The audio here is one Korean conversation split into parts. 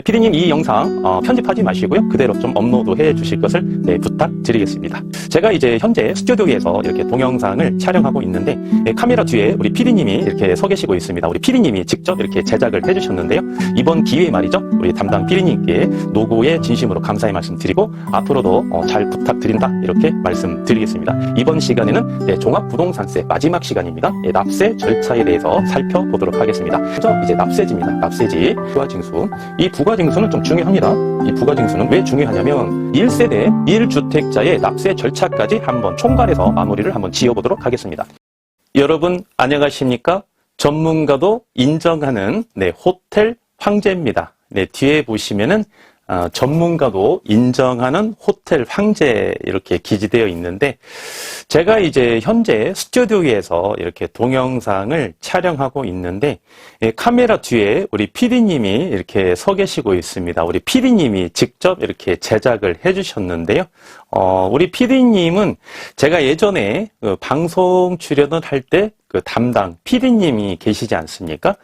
피디님 이 영상 편집하지 마시고요. 그대로 좀 업로드해 주실 것을 부탁드리겠습니다. 제가 이제 현재 스튜디오에서 이렇게 동영상을 촬영하고 있는데 카메라 뒤에 우리 피디님이 이렇게 서 계시고 있습니다. 우리 피디님이 직접 이렇게 제작을 해 주셨는데요. 이번 기회에 말이죠. 우리 담당 피디님께 노고에 진심으로 감사의 말씀 드리고 앞으로도 잘 부탁드린다 이렇게 말씀드리겠습니다. 이번 시간에는 종합부동산세 마지막 시간입니다. 납세 절차에 대해서 살펴보도록 하겠습니다. 먼저 이제 납세지입니다. 납세지, 부가징수. 이 부가징수는 좀 중요합니다. 이 부가징수는 왜 중요하냐면 1세대 1주택자의 납세 절차까지 한번 총괄해서 마무리를 한번 지어보도록 하겠습니다. 여러분 안녕하십니까? 전문가도 인정하는 호텔 황제입니다. 뒤에 보시면은 전문가도 인정하는 호텔 황제 이렇게 기재되어 있는데 제가 이제 현재 스튜디오에서 이렇게 동영상을 촬영하고 있는데 카메라 뒤에 우리 PD님이 이렇게 서 계시고 있습니다. 우리 PD님이 직접 이렇게 제작을 해주셨는데요. 우리 PD님은 제가 예전에 방송 출연을 할 때 그 담당 PD님이 계시지 않습니까?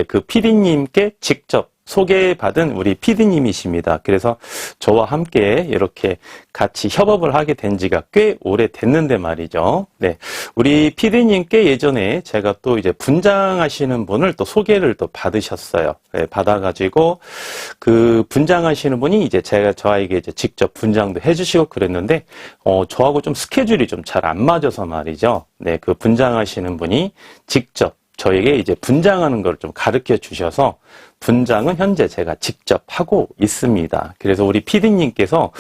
그 PD님께 직접 소개받은 우리 PD님이십니다. 그래서 저와 함께 이렇게 같이 협업을 하게 된 지가 꽤 오래됐는데 말이죠. 우리 PD님께 예전에 제가 또 이제 분장하시는 분을 또 소개를 또 받으셨어요. 받아가지고 그 분장하시는 분이 이제 저에게 이제 직접 분장도 해주시고 그랬는데, 저하고 좀 스케줄이 좀 잘 안 맞아서 말이죠. 그 분장하시는 분이 직접 저에게 이제 분장하는 걸 좀 가르쳐 주셔서 분장은 현재 제가 직접 하고 있습니다. 그래서 우리 PD님께서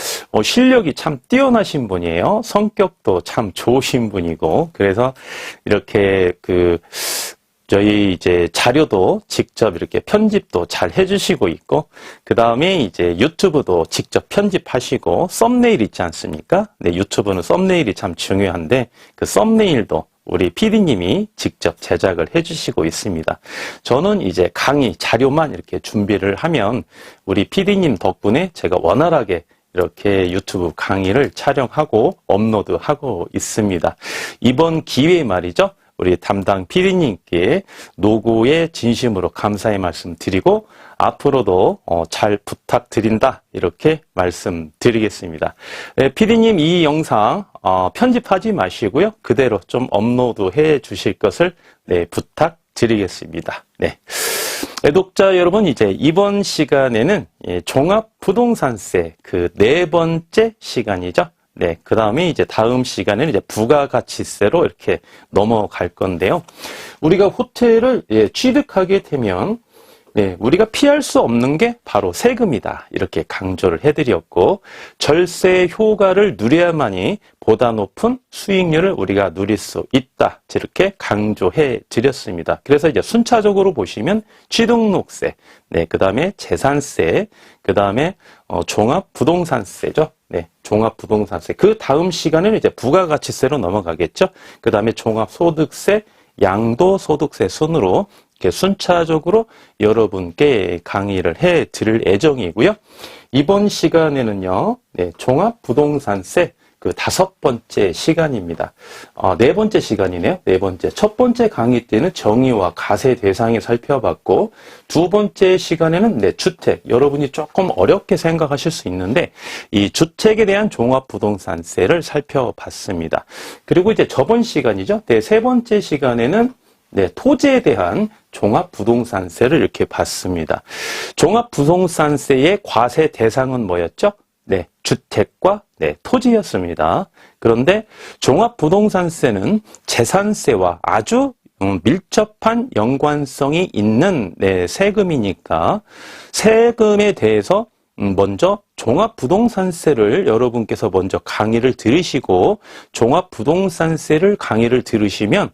실력이 참 뛰어나신 분이에요. 성격도 참 좋으신 분이고, 그래서 이렇게 저희 이제 자료도 직접 이렇게 편집도 잘 해주시고 있고, 그 다음에 이제 유튜브도 직접 편집하시고, 썸네일 있지 않습니까? 유튜브는 썸네일이 참 중요한데, 그 썸네일도 우리 PD님이 직접 제작을 해주시고 있습니다. 저는 이제 강의, 자료만 이렇게 준비를 하면 우리 PD님 덕분에 제가 원활하게 이렇게 유튜브 강의를 촬영하고 업로드하고 있습니다. 이번 기회에 말이죠. 우리 담당 PD님께 노고에 진심으로 감사의 말씀 드리고 앞으로도 잘 부탁드린다 이렇게 말씀드리겠습니다. PD님 이 영상 편집하지 마시고요. 그대로 좀 업로드해 주실 것을 부탁드리겠습니다. 애독자 여러분, 이제 이번 시간에는 종합부동산세 그 4번째 시간이죠. 그 다음에 이제 다음 시간에는 이제 부가가치세로 이렇게 넘어갈 건데요. 우리가 호텔을 취득하게 되면 우리가 피할 수 없는 게 바로 세금이다. 이렇게 강조를 해드렸고, 절세 효과를 누려야만이 보다 높은 수익률을 우리가 누릴 수 있다. 이렇게 강조해 드렸습니다. 그래서 이제 순차적으로 보시면 취등록세, 그 다음에 재산세, 그 다음에 종합부동산세죠. 종합부동산세. 그 다음 시간에는 이제 부가가치세로 넘어가겠죠. 그 다음에 종합소득세, 양도소득세 순으로 이렇게 순차적으로 여러분께 강의를 해 드릴 예정이고요. 이번 시간에는요, 종합부동산세 그 5번째 시간입니다. 4번째 시간이네요. 4번째. 첫 번째 강의 때는 정의와 과세 대상에 살펴봤고, 2번째 시간에는 주택. 여러분이 조금 어렵게 생각하실 수 있는데, 이 주택에 대한 종합부동산세를 살펴봤습니다. 그리고 이제 저번 시간이죠. 3번째 시간에는 토지에 대한 종합부동산세를 이렇게 봤습니다. 종합부동산세의 과세 대상은 뭐였죠? 주택과 토지였습니다. 그런데 종합부동산세는 재산세와 아주 밀접한 연관성이 있는 세금이니까 세금에 대해서 먼저 종합부동산세를 여러분께서 먼저 강의를 들으시고 종합부동산세를 강의를 들으시면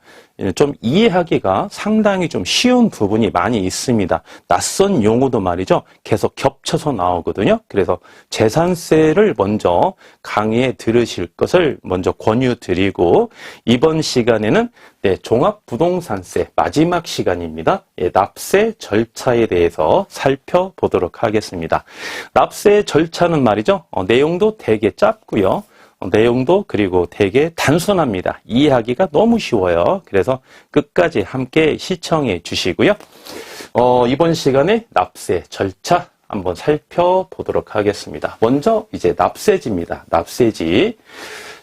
좀 이해하기가 상당히 좀 쉬운 부분이 많이 있습니다. 낯선 용어도 말이죠. 계속 겹쳐서 나오거든요. 그래서 재산세를 먼저 강의에 들으실 것을 먼저 권유드리고 이번 시간에는 종합부동산세 마지막 시간입니다. 납세 절차에 대해서 살펴보도록 하겠습니다. 납세 절차는 말이죠. 내용도 되게 짧고요. 내용도 그리고 되게 단순합니다. 이해하기가 너무 쉬워요. 그래서 끝까지 함께 시청해 주시고요. 이번 시간에 납세 절차 한번 살펴보도록 하겠습니다. 먼저 이제 납세지입니다. 납세지.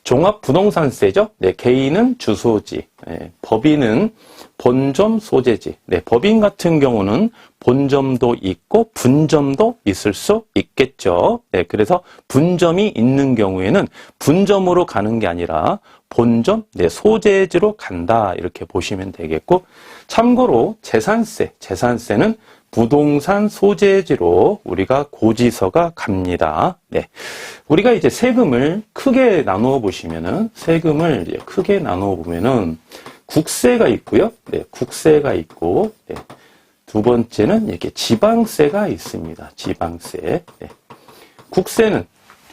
종합부동산세죠. 네, 개인은 주소지, 네, 법인은 본점 소재지. 네, 법인 같은 경우는 본점도 있고 분점도 있을 수 있겠죠. 네, 그래서 분점이 있는 경우에는 분점으로 가는 게 아니라 본점, 네, 소재지로 간다 이렇게 보시면 되겠고, 참고로 재산세는 부동산 소재지로 우리가 고지서가 갑니다. 네. 우리가 이제 세금을 크게 나누어 보시면은, 국세가 있고요. 네, 국세가 있고, 네. 두 번째는 이렇게 지방세가 있습니다. 지방세. 네.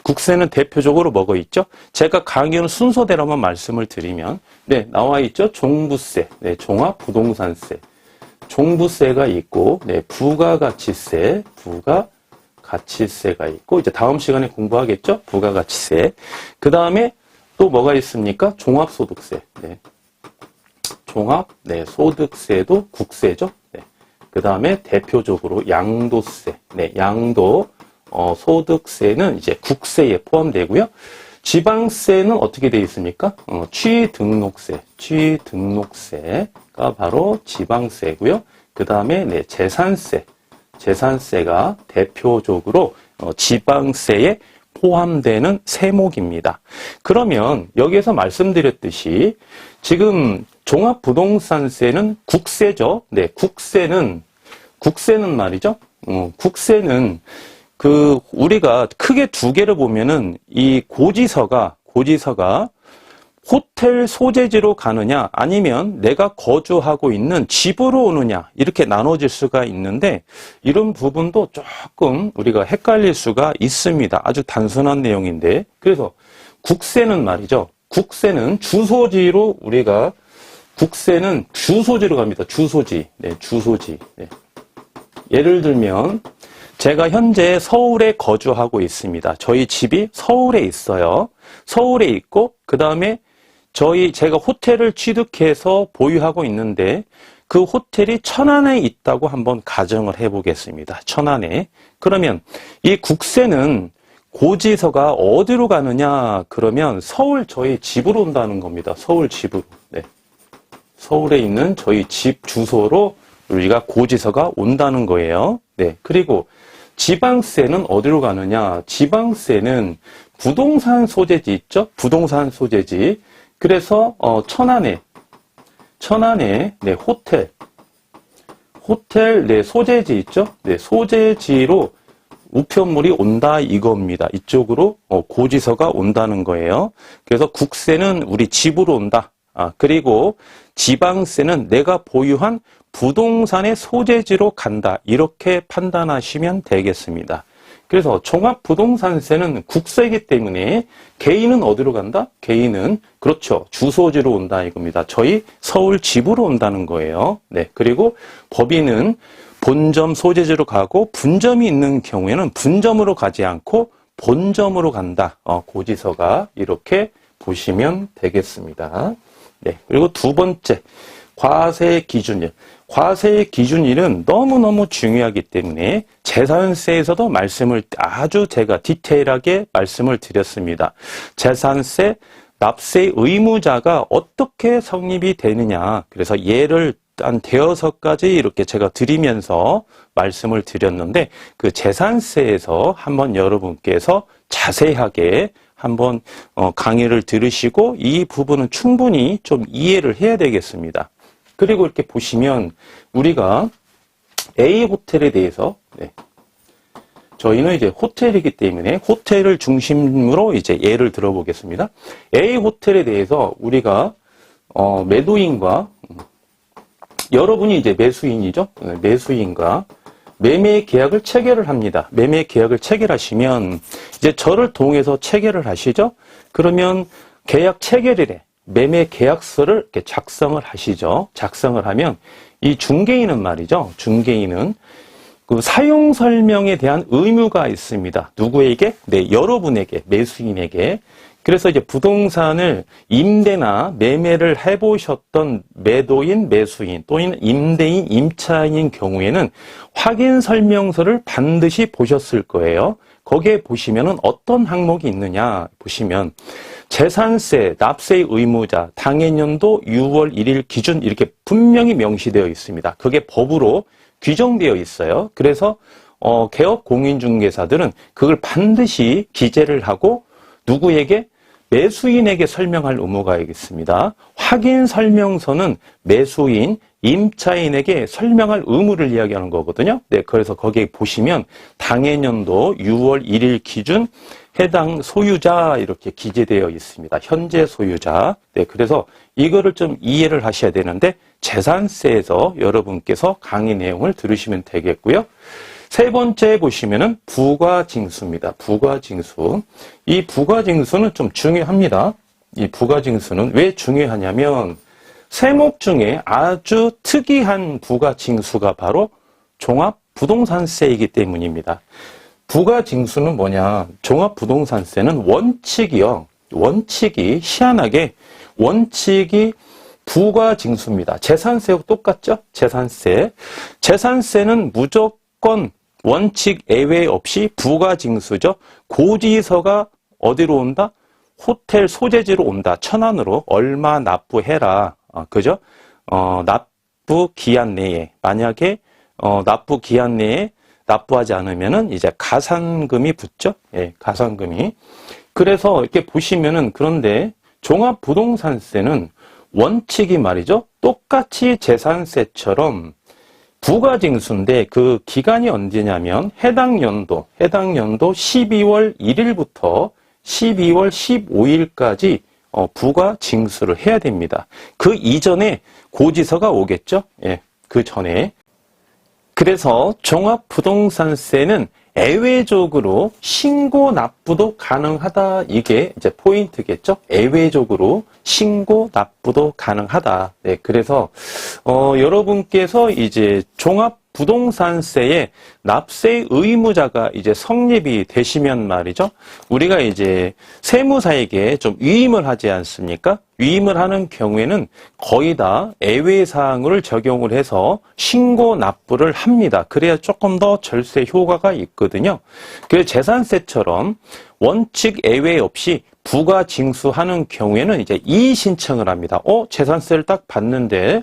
국세는 대표적으로 뭐가 있죠? 제가 강의는 순서대로만 말씀을 드리면, 네, 나와 있죠? 종부세, 네, 종합부동산세. 종부세가 있고, 네, 부가가치세가 있고, 이제 다음 시간에 공부하겠죠? 부가가치세. 그 다음에 또 뭐가 있습니까? 종합소득세. 네. 소득세도 국세죠? 네. 그 다음에 대표적으로 양도세. 네, 소득세는 이제 국세에 포함되고요. 지방세는 어떻게 되어 있습니까? 취등록세가 바로 지방세고요. 그 다음에 네, 재산세가 대표적으로 지방세에 포함되는 세목입니다. 그러면 여기에서 말씀드렸듯이 지금 종합부동산세는 국세죠. 네, 국세는 말이죠. 국세는 우리가 크게 두 개를 보면은 이 고지서가 호텔 소재지로 가느냐 아니면 내가 거주하고 있는 집으로 오느냐 이렇게 나눠질 수가 있는데, 이런 부분도 조금 우리가 헷갈릴 수가 있습니다. 아주 단순한 내용인데, 그래서 국세는 말이죠. 국세는 주소지로 갑니다. 주소지. 네, 주소지. 네. 예를 들면 제가 현재 서울에 거주하고 있습니다. 저희 집이 서울에 있어요. 서울에 있고, 그 다음에 제가 호텔을 취득해서 보유하고 있는데, 그 호텔이 천안에 있다고 한번 가정을 해보겠습니다. 천안에. 그러면 이 국세는 고지서가 어디로 가느냐? 그러면 저희 집으로 온다는 겁니다. 서울 집으로. 네. 서울에 있는 저희 집 주소로 우리가 고지서가 온다는 거예요. 네. 그리고 지방세는 어디로 가느냐? 지방세는 부동산 소재지 있죠? 부동산 소재지. 그래서 천안에 네, 호텔 네, 소재지 있죠? 네, 소재지로 우편물이 온다 이겁니다. 이쪽으로 고지서가 온다는 거예요. 그래서 국세는 우리 집으로 온다. 그리고 지방세는 내가 보유한 부동산의 소재지로 간다. 이렇게 판단하시면 되겠습니다. 그래서 종합부동산세는 국세이기 때문에 개인은 어디로 간다? 개인은 그렇죠. 주소지로 온다 이겁니다. 저희 서울 집으로 온다는 거예요. 네. 그리고 법인은 본점 소재지로 가고, 분점이 있는 경우에는 분점으로 가지 않고 본점으로 간다. 고지서가 이렇게 보시면 되겠습니다. 네. 그리고 두 번째, 과세 기준일. 과세의 기준일은 너무너무 중요하기 때문에 재산세에서도 아주 제가 디테일하게 말씀을 드렸습니다. 재산세, 납세 의무자가 어떻게 성립이 되느냐. 그래서 예를 한 5가지 이렇게 제가 드리면서 말씀을 드렸는데, 그 재산세에서 한번 여러분께서 자세하게 한번 강의를 들으시고 이 부분은 충분히 좀 이해를 해야 되겠습니다. 그리고 이렇게 보시면 우리가 A 호텔에 대해서, 네, 저희는 이제 호텔이기 때문에 호텔을 중심으로 이제 예를 들어보겠습니다. A 호텔에 대해서 우리가 매도인과 여러분이 이제 매수인이죠. 매수인과 매매 계약을 체결을 합니다. 매매 계약을 체결하시면 이제 저를 통해서 체결을 하시죠. 그러면 계약 체결일에 매매 계약서를 이렇게 작성을 하시죠. 작성을 하면 이 중개인은 말이죠. 중개인은 그 사용 설명에 대한 의무가 있습니다. 누구에게? 네, 여러분에게, 매수인에게. 그래서 이제 부동산을 임대나 매매를 해보셨던 매도인, 매수인 또는 임대인, 임차인인 경우에는 확인 설명서를 반드시 보셨을 거예요. 거기에 보시면은 어떤 항목이 있느냐 보시면 재산세, 납세의 의무자, 당해년도 6월 1일 기준 이렇게 분명히 명시되어 있습니다. 그게 법으로 규정되어 있어요. 그래서 개업 공인중개사들은 그걸 반드시 기재를 하고 누구에게? 매수인에게 설명할 의무가 있습니다. 확인 설명서는 매수인, 임차인에게 설명할 의무를 이야기하는 거거든요. 네, 그래서 거기에 보시면 당해년도 6월 1일 기준 해당 소유자 이렇게 기재되어 있습니다. 현재 소유자. 네, 그래서 이거를 좀 이해를 하셔야 되는데 재산세에서 여러분께서 강의 내용을 들으시면 되겠고요. 세 번째 보시면은 부가징수입니다. 부가징수. 이 부가징수는 좀 중요합니다. 이 부가징수는 왜 중요하냐면 세목 중에 아주 특이한 부가징수가 바로 종합부동산세이기 때문입니다. 부가징수는 뭐냐? 종합부동산세는 원칙이요. 원칙이 희한하게 원칙이 부가징수입니다. 재산세하고 똑같죠? 재산세. 재산세는 무조건 원칙 예외 없이 부가징수죠. 고지서가 어디로 온다? 호텔 소재지로 온다. 천안으로 얼마 납부해라. 그죠? 납부 기한 내에 만약에 납부 기한 내에 납부하지 않으면은 이제 가산금이 붙죠. 예, 가산금이. 그래서 이렇게 보시면은 그런데 종합부동산세는 원칙이 말이죠. 똑같이 재산세처럼 부가징수인데 그 기간이 언제냐면 해당 연도 12월 1일부터 12월 15일까지 부가징수를 해야 됩니다. 그 이전에 고지서가 오겠죠? 예, 그 전에. 그래서 종합부동산세는 예외적으로 신고 납부도 가능하다. 이게 이제 포인트겠죠? 예외적으로 신고 납부도 가능하다. 네, 그래서 여러분께서 이제 종합부동산세에 납세 의무자가 이제 성립이 되시면 말이죠. 우리가 이제 세무사에게 좀 위임을 하지 않습니까? 위임을 하는 경우에는 거의 다 예외사항을 적용을 해서 신고 납부를 합니다. 그래야 조금 더 절세 효과가 있거든요. 그래서 재산세처럼 원칙 예외 없이 부가징수하는 경우에는 이제 이의신청을 합니다. 재산세를 딱 받는데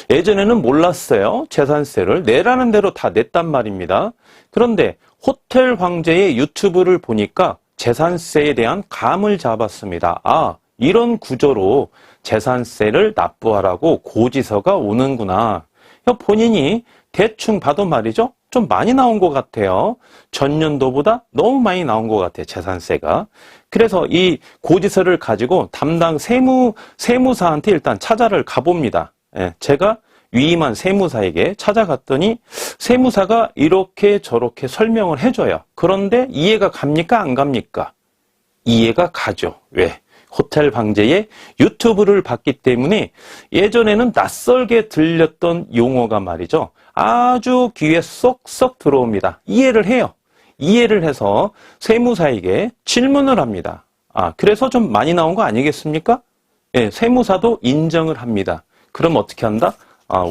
예전에는 몰랐어요. 재산세를 내라는 대로 다 냈단 말입니다. 그런데 호텔 황제의 유튜브를 보니까 재산세에 대한 감을 잡았습니다. 이런 구조로 재산세를 납부하라고 고지서가 오는구나. 본인이 대충 봐도 말이죠. 좀 많이 나온 것 같아요. 전년도보다 너무 많이 나온 것 같아요. 재산세가. 그래서 이 고지서를 가지고 담당 세무사한테 일단 찾아를 가봅니다. 예, 제가 위임한 세무사에게 찾아갔더니 세무사가 이렇게 저렇게 설명을 해줘요. 그런데 이해가 갑니까? 안 갑니까? 이해가 가죠. 왜? 호텔 방제의 유튜브를 봤기 때문에 예전에는 낯설게 들렸던 용어가 말이죠. 아주 귀에 쏙쏙 들어옵니다. 이해를 해요. 이해를 해서 세무사에게 질문을 합니다. 그래서 좀 많이 나온 거 아니겠습니까? 예, 세무사도 인정을 합니다. 그럼 어떻게 한다?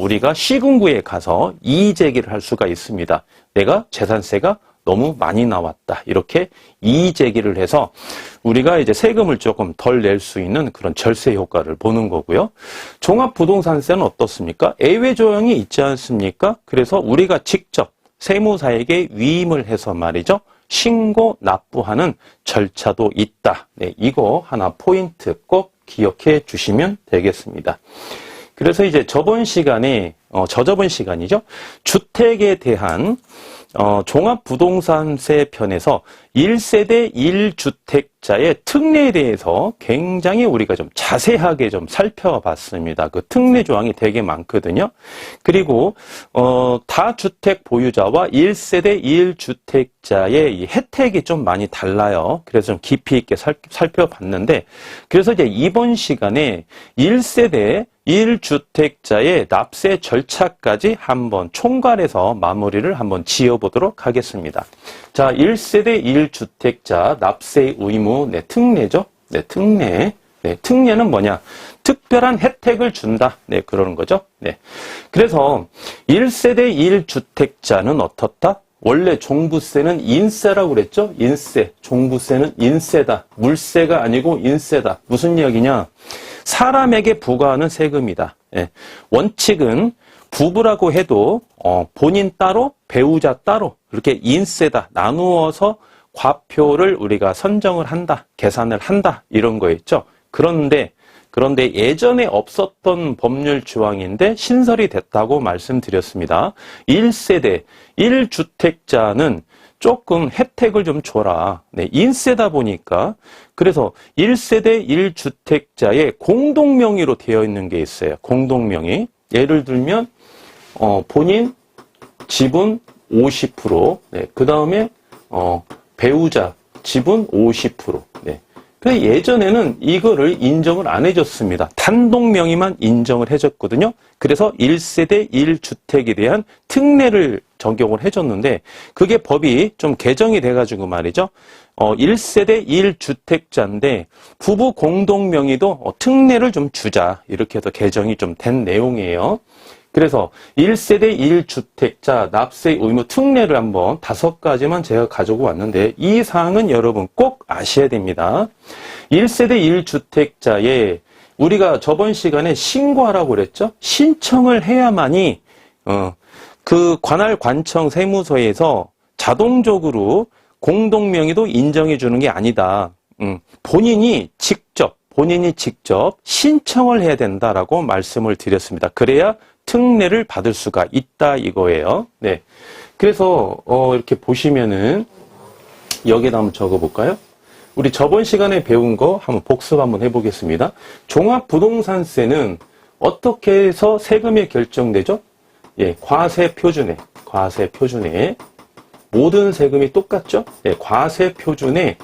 우리가 시군구에 가서 이의 제기를 할 수가 있습니다. 내가 재산세가 너무 많이 나왔다. 이렇게 이의 제기를 해서 우리가 이제 세금을 조금 덜 낼 수 있는 그런 절세 효과를 보는 거고요. 종합부동산세는 어떻습니까? 예외 조항이 있지 않습니까? 그래서 우리가 직접 세무사에게 위임을 해서 말이죠. 신고 납부하는 절차도 있다. 네, 이거 하나 포인트 꼭 기억해 주시면 되겠습니다. 그래서 이제 저저번 시간이죠. 주택에 대한 종합부동산세 편에서 1세대 1주택자의 특례에 대해서 굉장히 우리가 좀 자세하게 좀 살펴봤습니다. 그 특례 조항이 되게 많거든요. 그리고 다주택 보유자와 1세대 1주택자의 이 혜택이 좀 많이 달라요. 그래서 좀 깊이 있게 살펴봤는데, 그래서 이제 이번 시간에 1세대 1주택자의 납세 절차까지 한번 총괄해서 마무리를 한번 지어보도록 하겠습니다. 자, 1세대 1주택자 납세 의무, 특례죠. 네, 특례. 네, 특례는 뭐냐? 특별한 혜택을 준다. 네, 그러는 거죠. 네. 그래서 1세대 1주택자는 어떻다? 원래 종부세는 인세라고 그랬죠? 인세. 종부세는 인세다. 물세가 아니고 인세다. 무슨 이야기냐? 사람에게 부과하는 세금이다. 예. 원칙은 부부라고 해도 본인 따로 배우자 따로 이렇게 인세다 나누어서 과표를 우리가 선정을 한다. 계산을 한다. 이런 거였죠. 그런데 예전에 없었던 법률 조항인데 신설이 됐다고 말씀드렸습니다. 1세대 1주택자는 조금 혜택을 좀 줘라. 네, 인세다 보니까 그래서 1세대 1주택자의 공동명의로 되어 있는 게 있어요. 공동명의. 예를 들면 본인 지분 50%, 네, 그 다음에 배우자 지분 50%. 네. 근데 예전에는 이거를 인정을 안 해줬습니다. 단독 명의만 인정을 해줬거든요. 그래서 1세대 1주택에 대한 특례를 적용을 해줬는데 그게 법이 좀 개정이 돼가지고 말이죠. 1세대 1주택자인데 부부 공동 명의도 특례를 좀 주자. 이렇게 해서 개정이 좀 된 내용이에요. 그래서 1세대 1주택자 납세 의무 특례를 한번 5가지만 제가 가지고 왔는데 이 사항은 여러분 꼭 아셔야 됩니다. 1세대 1주택자에 우리가 저번 시간에 신고하라고 그랬죠? 신청을 해야만이 그 관할 관청 세무서에서 자동적으로 공동명의도 인정해 주는 게 아니다. 본인이 직접 신청을 해야 된다라고 말씀을 드렸습니다. 그래야 특례를 받을 수가 있다 이거예요. 네. 그래서 이렇게 보시면은 여기다 한번 적어볼까요? 우리 저번 시간에 배운 거 한번 복습 한번 해보겠습니다. 종합부동산세는 어떻게 해서 세금이 결정되죠? 예, 과세표준에 모든 세금이 똑같죠? 예, 과세표준에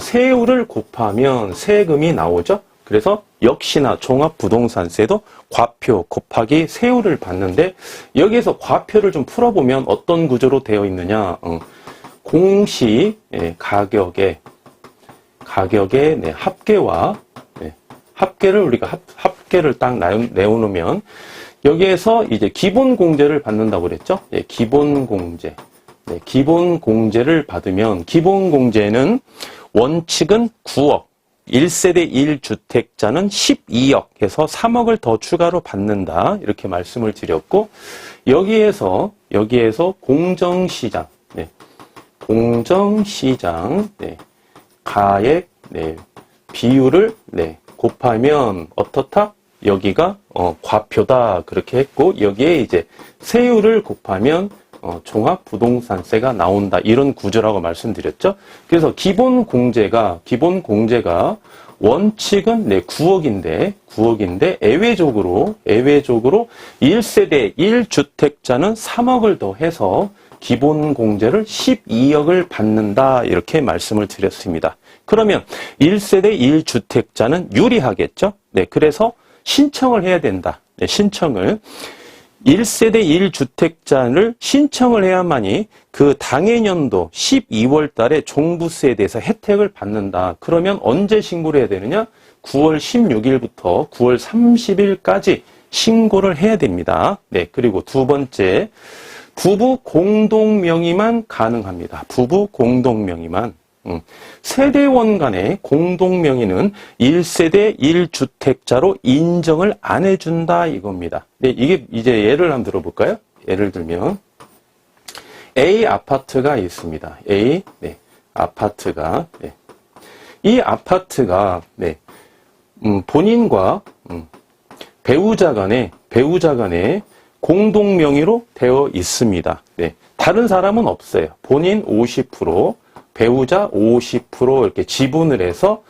세율을 곱하면 세금이 나오죠? 그래서 역시나 종합부동산세도 과표 곱하기 세율을 받는데 여기에서 과표를 좀 풀어보면 어떤 구조로 되어 있느냐. 공시 가격의 합계와 합계를 우리가 합계를 딱 내놓으면 여기에서 이제 기본공제를 받는다고 그랬죠. 기본공제. 기본공제를 받으면 기본공제는 원칙은 9억. 1세대 1주택자는 12억에서 3억을 더 추가로 받는다. 이렇게 말씀을 드렸고, 여기에서 공정시장, 가액, 비율을, 곱하면 어떻다? 여기가, 과표다. 그렇게 했고, 여기에 이제 세율을 곱하면 종합부동산세가 나온다. 이런 구조라고 말씀드렸죠. 그래서 기본 공제가 원칙은 9억인데 예외적으로 1세대 1주택자는 3억을 더해서 기본 공제를 12억을 받는다. 이렇게 말씀을 드렸습니다. 그러면 1세대 1주택자는 유리하겠죠. 그래서 신청을 해야 된다. 신청을 1세대 1주택자를 신청을 해야만이 그 당해년도 12월 달에 종부세에 대해서 혜택을 받는다. 그러면 언제 신고를 해야 되느냐? 9월 16일부터 9월 30일까지 신고를 해야 됩니다. 그리고 두 번째, 부부 공동명의만 가능합니다. 부부 공동명의만. 세대원 간의 공동명의는 1세대 1주택자로 인정을 안 해준다 이겁니다. 이게 이제 예를 한번 들어볼까요? 예를 들면 A 아파트가 있습니다. A 아파트가 이 아파트가 본인과 배우자 간의 공동명의로 되어 있습니다. 다른 사람은 없어요. 본인 50%, 배우자 50% 이렇게 지분을 해서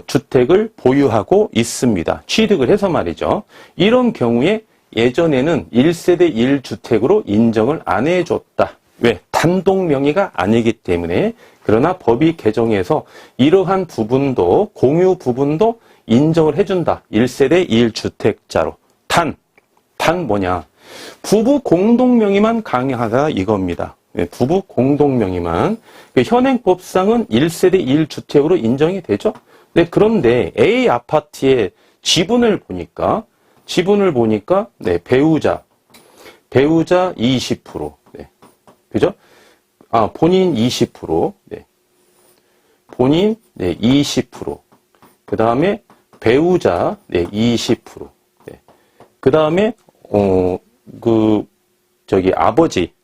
주택을 보유하고 있습니다. 취득을 해서 말이죠. 이런 경우에 예전에는 1세대 1주택으로 인정을 안 해줬다. 왜? 단독 명의가 아니기 때문에. 그러나 법이 개정해서 이러한 부분도 공유 부분도 인정을 해준다. 1세대 1주택자로. 단 뭐냐? 부부 공동명의만 강행하다 이겁니다. 부부 공동명의만. 현행법상은 1세대 1주택으로 인정이 되죠. 네, 그런데 A 아파트의 지분을 보니까, 네, 배우자 20%. 네. 그죠? 본인 20%. 네. 본인, 네, 20%. 그 다음에 배우자, 네, 20%. 네. 그 다음에, 아버지,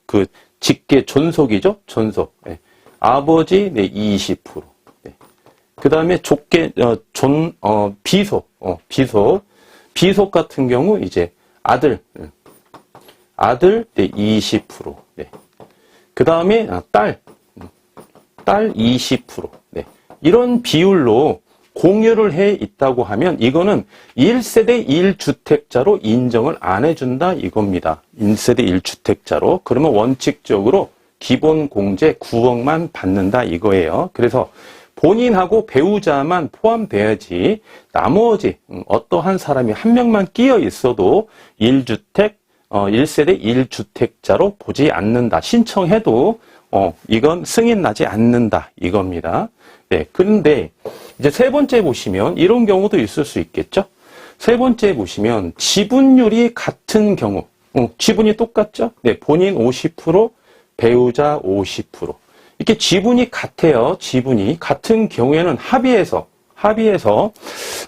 직계 존속이죠? 존속. 네. 아버지, 네, 20%. 네. 그 다음에 비속 같은 경우, 이제, 아들, 네, 20%. 네. 그 다음에, 딸 20%. 네. 이런 비율로 공유를 해 있다고 하면 이거는 1세대 1주택자로 인정을 안 해준다 이겁니다. 1세대 1주택자로. 그러면 원칙적으로 기본 공제 9억만 받는다 이거예요. 그래서 본인하고 배우자만 포함돼야지 나머지 어떠한 사람이 한 명만 끼어 있어도 1세대 1주택자로 보지 않는다. 신청해도 이건 승인 나지 않는다 이겁니다. 네, 그런데 이제 세 번째 보시면 이런 경우도 있을 수 있겠죠. 세 번째 보시면 지분율이 같은 경우, 지분이 똑같죠. 네, 본인 50%, 배우자 50%. 이렇게 지분이 같아요. 지분이 같은 경우에는 합의해서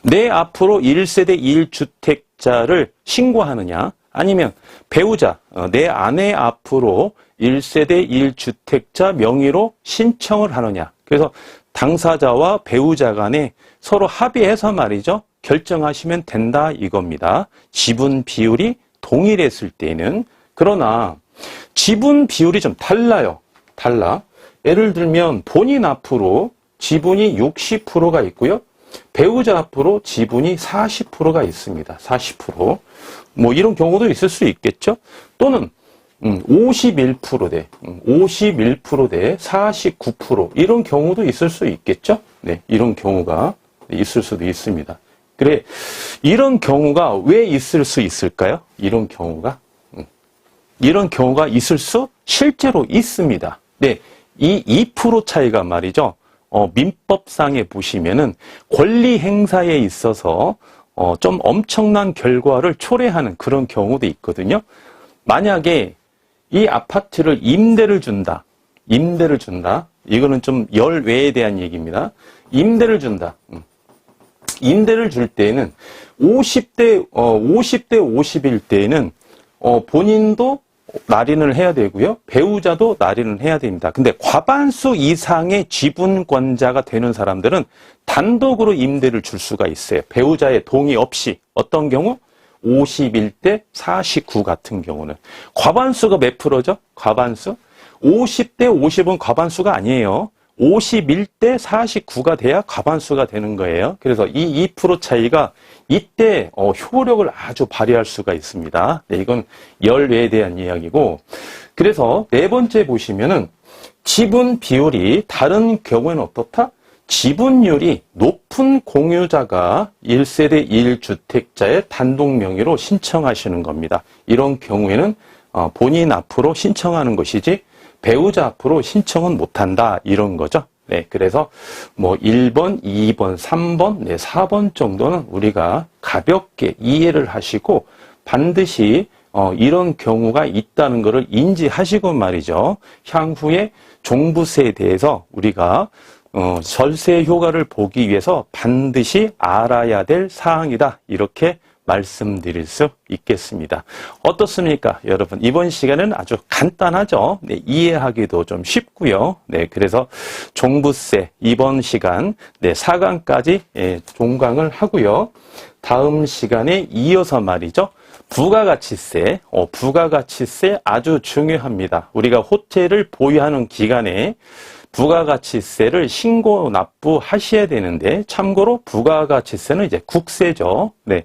내 앞으로 1세대 1주택자를 신고하느냐, 아니면 배우자, 내 아내 앞으로 1세대 1주택자 명의로 신청을 하느냐. 그래서 당사자와 배우자 간에 서로 합의해서 말이죠. 결정하시면 된다 이겁니다. 지분 비율이 동일했을 때는. 그러나 지분 비율이 좀 달라요. 예를 들면 본인 앞으로 지분이 60%가 있고요. 배우자 앞으로 지분이 40%가 있습니다. 40%. 뭐 이런 경우도 있을 수 있겠죠. 또는 51%대 49% 이런 경우도 있을 수 있겠죠. 네, 이런 경우가 있을 수도 있습니다. 그래, 이런 경우가 왜 있을 수 있을까요? 이런 경우가 있을 수 실제로 있습니다. 네, 이 2% 차이가 말이죠. 민법상에 보시면은 권리 행사에 있어서 좀 엄청난 결과를 초래하는 그런 경우도 있거든요. 만약에 이 아파트를 임대를 준다. 이거는 좀 열외에 대한 얘기입니다. 임대를 준다. 임대를 줄 때에는 50대 50일 때에는 본인도 날인을 해야 되고요. 배우자도 날인을 해야 됩니다. 근데 과반수 이상의 지분권자가 되는 사람들은 단독으로 임대를 줄 수가 있어요. 배우자의 동의 없이. 어떤 경우? 51대 49 같은 경우는. 과반수가 몇 프로죠? 과반수? 50대 50은 과반수가 아니에요. 51대 49가 돼야 과반수가 되는 거예요. 그래서 이 2% 차이가 이때 효력을 아주 발휘할 수가 있습니다. 네, 이건 열외에 대한 이야기고. 그래서 네 번째 보시면은 지분 비율이 다른 경우에는 어떻다? 지분율이 높은 공유자가 1세대 1주택자의 단독 명의로 신청하시는 겁니다. 이런 경우에는 본인 앞으로 신청하는 것이지 배우자 앞으로 신청은 못한다 이런 거죠. 네, 그래서 뭐 1번, 2번, 3번, 네, 4번 정도는 우리가 가볍게 이해를 하시고 반드시 이런 경우가 있다는 것을 인지하시고 말이죠. 향후에 종부세에 대해서 우리가 절세 효과를 보기 위해서 반드시 알아야 될 사항이다. 이렇게 말씀드릴 수 있겠습니다. 어떻습니까? 여러분, 이번 시간은 아주 간단하죠? 네, 이해하기도 좀 쉽고요. 네, 그래서 종부세 이번 시간 4강까지 종강을 하고요. 다음 시간에 이어서 말이죠. 부가가치세, 부가가치세 아주 중요합니다. 우리가 호텔을 보유하는 기간에 부가가치세를 신고 납부하셔야 되는데, 참고로 부가가치세는 이제 국세죠. 네.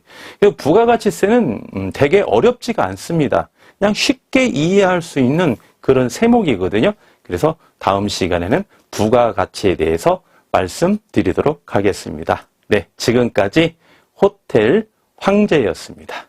부가가치세는 되게 어렵지가 않습니다. 그냥 쉽게 이해할 수 있는 그런 세목이거든요. 그래서 다음 시간에는 부가가치에 대해서 말씀드리도록 하겠습니다. 네. 지금까지 호텔 황제였습니다.